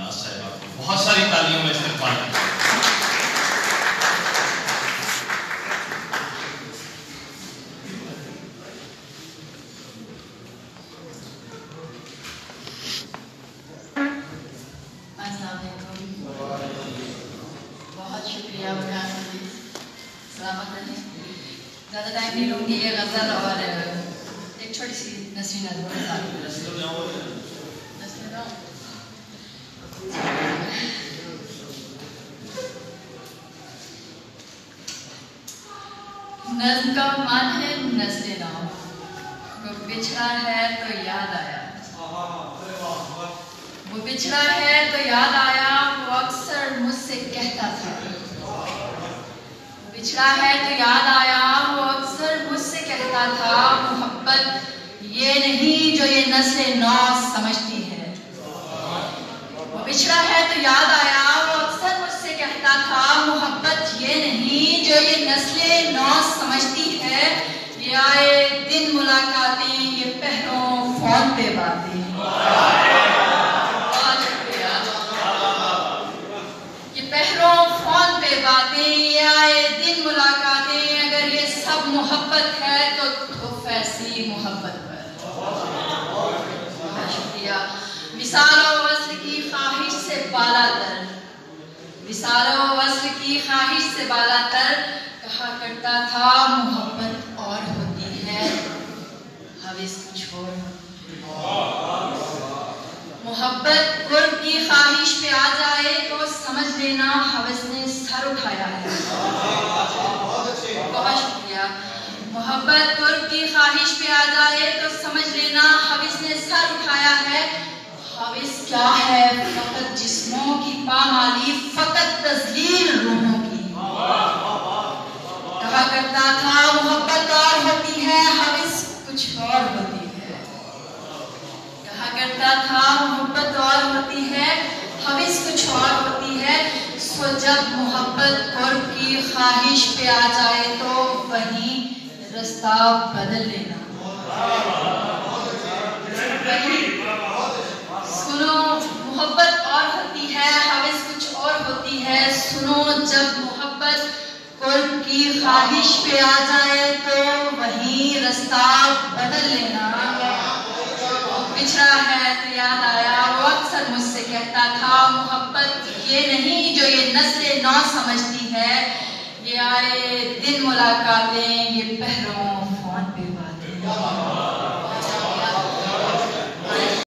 नाज साहिबा को बहुत सारी तालियों में इस्तेमाल किया। बहुत शुक्रिया वकार सलामत रहें। ज़्यादा टाइम नहीं लूँगी। ये गज़ल और एक छोटी सी नस्री नज़्म का मान है नस्ले नाम, वो बिछड़ा है तो याद आया, वो बिछड़ा है तो याद आया, वो अक्सर मुझसे कहता था। बिछड़ा है तो याद आया, वो अक्सर मुझसे कहता था, मोहब्बत ये नहीं जो ये नस्ले नौ समझती है। वो बिछड़ा है तो याद आया, वो अक्सर मुझसे कहता था, मोहब्बत ये नहीं जो ये नस्ले नौ समझती है। ये आए दिन मुलाकातें, ये पहरों फोन पे बातें। ये पहरों फोन पे बातें, ये आए दिन मुलाकातें। अगर ये सब मोहब्बत है तो फैसी मोहब्बत पर। शुक्रिया। विसालो वस्ल की ख्वाहिश से बालातर, विसालो वस्ल की ख्वाहिश से बालातर, कहा करता था मोहब्बत और होती है, हविस कुछ और। मोहब्बत कुर्ब की ख्वाहिश पे आ जाए तो समझ लेना हवस ने सर उठाया है। बहुत शुक्रिया। मोहब्बत कुर्ब की ख्वाहिश पे आ जाए तो समझ लेना हवस ने सर उठाया है। हवस क्या है? फकत जिस्मों की पामाली, फकत तज़लील रूहों की। कहा करता था मोहब्बत और होती है, हवस कुछ और होती है। कहा करता था मोहब्बत और होती है, हवस कुछ और होती है। सो जब मोहब्बत कुर्ब की ख्वाहिश पे आ जाए तो वहीं रास्ता बदल लेना। सुनो मोहब्बत और होती है, हवस कुछ और होती है। सुनो जब मोहब्बत कुर्ब की ख्वाहिश पे आ जाए तो वहीं रास्ता बदल लेना। बिछड़ा है तो याद आया, वो अक्सर मुझसे कहता था, मोहब्बत ये नहीं जो ये नस्ले नौ समझती है। ये आए दिन मुलाकातें, ये पहरों